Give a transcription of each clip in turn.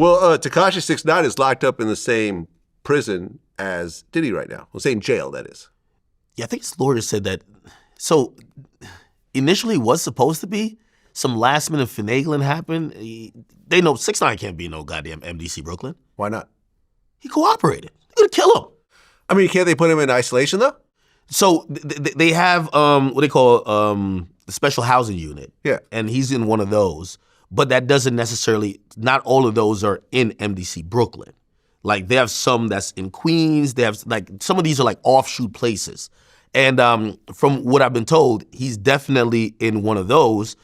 Well, Tekashi 6ix9ine is locked up in the same prison as Diddy right now. The same jail, that is. Yeah, I think his lawyer said that. So initially it was supposed to be. Some last minute finagling happened. They know 6ix9ine can't be no goddamn MDC Brooklyn. Why not? He cooperated. They're gonna kill him. I mean, can't they put him in isolation though? So they have what they call the special housing unit. Yeah. And he's in one of those. But that doesn't necessarily, not all of those are in MDC Brooklyn. Like they have some that's in Queens. They have like, some of these are like offshoot places. And from what I've been told, he's definitely in one of those,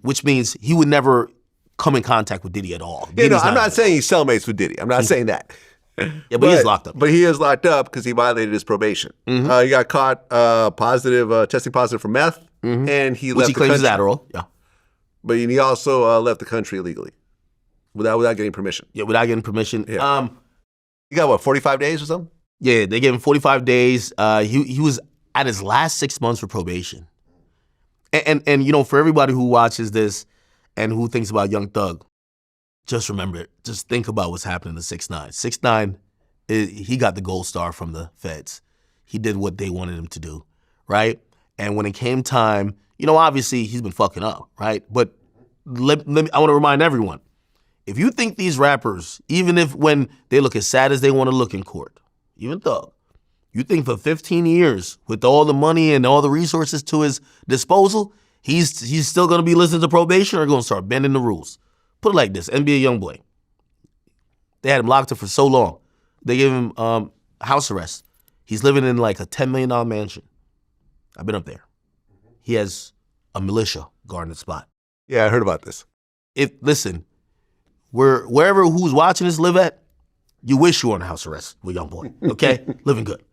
which means he would never come in contact with Diddy at all. Yeah, no, I'm not saying he's cellmates with Diddy. I'm not saying that. Yeah, but he is locked up. But he is locked up because he violated his probation. He got caught testing positive for meth, and he left the country. Which he claims is Adderall, yeah. But he also left the country illegally without getting permission. Yeah, without getting permission. Yeah. You got, what, 45 days or something? Yeah, they gave him 45 days. He was at his last 6 months for probation. And you know, for everybody who watches this and who thinks about Young Thug, just remember, just think about what's happening to 6ix9ine. 6ix9ine, he got the gold star from the feds. He did what they wanted him to do, right? And when it came time, you know, obviously he's been fucking up, right? But I want to remind everyone, if you think these rappers, even if when they look as sad as they want to look in court, even Thug, you think for 15 years with all the money and all the resources to his disposal, he's still going to be listening to probation or going to start bending the rules? Put it like this, NBA YoungBoy. They had him locked up for so long. They gave him house arrest. He's living in like a $10 million mansion. I've been up there. He has a militia guarding the spot. Yeah, I heard about this. Listen, wherever who's watching this live at, you wish you were on house arrest with YoungBoy, okay? Living good.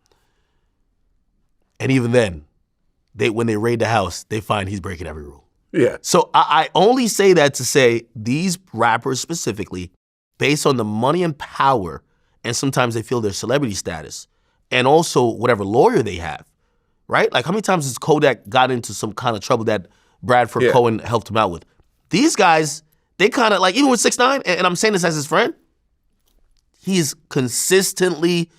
And even then, when they raid the house, they find he's breaking every rule. Yeah. So I only say that to say these rappers specifically, based on the money and power, and sometimes they feel their celebrity status, and also whatever lawyer they have, right? Like how many times has Kodak got into some kind of trouble that Bradford Cohen helped him out with? These guys, they kind of like, even with 6ix9ine, and I'm saying this as his friend, he's consistently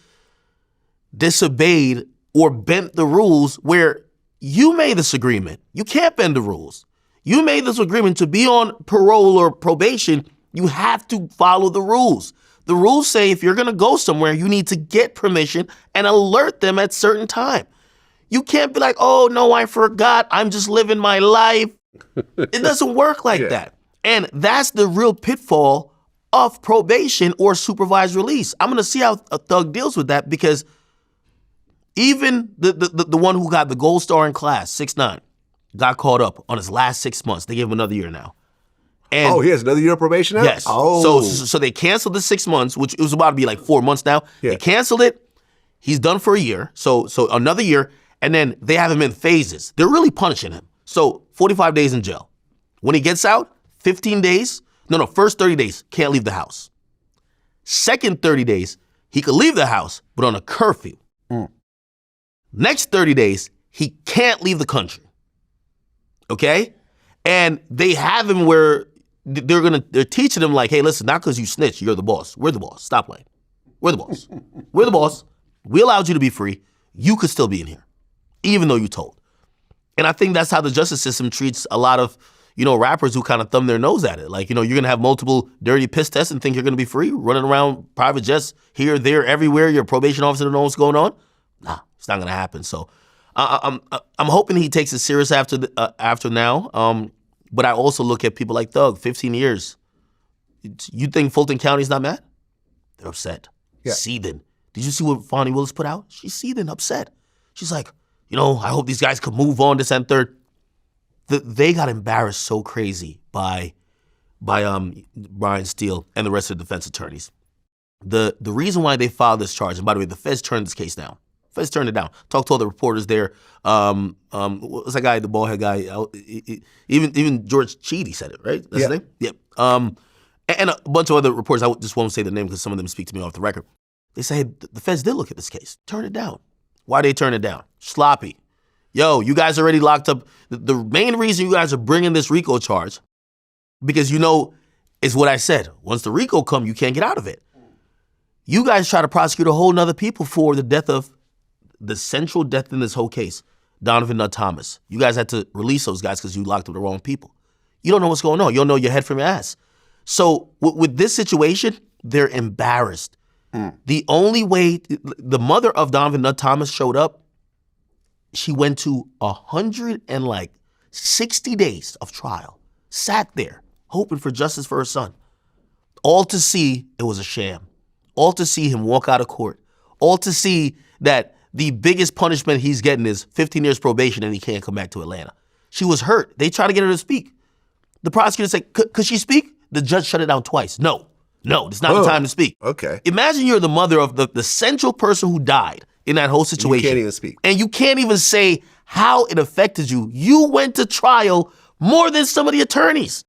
disobeyed or bent the rules where you made this agreement. You can't bend the rules. You made this agreement to be on parole or probation. You have to follow the rules. The rules say if you're going to go somewhere, you need to get permission and alert them at certain time. You can't be like, oh, no, I forgot. I'm just living my life. It doesn't work like that. And that's the real pitfall of probation or supervised release. I'm going to see how a Thug deals with that because even the one who got the gold star in class, 6ix9ine, got caught up on his last 6 months. They gave him another year now. And he has another year of probation now? Yes. Oh. So they canceled the 6 months, which it was about to be like 4 months now. Yeah. They canceled it. He's done for a year. So another year. And then they have him in phases. They're really punishing him. So 45 days in jail. When he gets out, 15 days. First 30 days, can't leave the house. Second 30 days, he could leave the house, but on a curfew. Next 30 days, he can't leave the country. Okay? And they have him where they're teaching him like, hey, listen, not because you snitch, you're the boss. We're the boss. Stop playing. We're the boss. We're the boss. We allowed you to be free. You could still be in here, even though you told. And I think that's how the justice system treats a lot of, rappers who kind of thumb their nose at it. Like, you're going to have multiple dirty piss tests and think you're going to be free, running around private jets here, there, everywhere. Your probation officer don't know what's going on. Nah, it's not going to happen. So I'm hoping he takes it serious after now. But I also look at people like Thug, 15 years. You think Fulton County's not mad? They're upset. Yeah. Seething. Did you see what Fonnie Willis put out? She's seething, upset. She's like, I hope these guys could move on, this and third. They got embarrassed so crazy by Brian Steele and the rest of the defense attorneys. The reason why they filed this charge, and by the way, the feds turned this case down. Feds turned it down. Talked to all the reporters there. What was that guy, the bald head guy? Even George Cheedy said it, right? That's his name? Yep. And a bunch of other reporters, I just won't say the name because some of them speak to me off the record. They say, hey, the feds did look at this case. Turn it down. Why they turn it down? Sloppy. Yo, you guys already locked up. The main reason you guys are bringing this RICO charge, because It's what I said. Once the RICO come, you can't get out of it. You guys try to prosecute a whole nother people for the death of the central death in this whole case, Donovan Nutt Thomas. You guys had to release those guys because you locked up the wrong people. You don't know what's going on. You don't know your head from your ass. So with this situation, they're embarrassed. The only way the mother of Donovan Nutt Thomas showed up, she went to 160 days of trial, sat there hoping for justice for her son, all to see it was a sham, all to see him walk out of court, all to see that the biggest punishment he's getting is 15 years probation and he can't come back to Atlanta. She was hurt. They tried to get her to speak. The prosecutor said, could she speak? The judge shut it down twice. No, it's not the time to speak. Okay. Imagine you're the mother of the central person who died in that whole situation. You can't even speak. And you can't even say how it affected you. You went to trial more than some of the attorneys.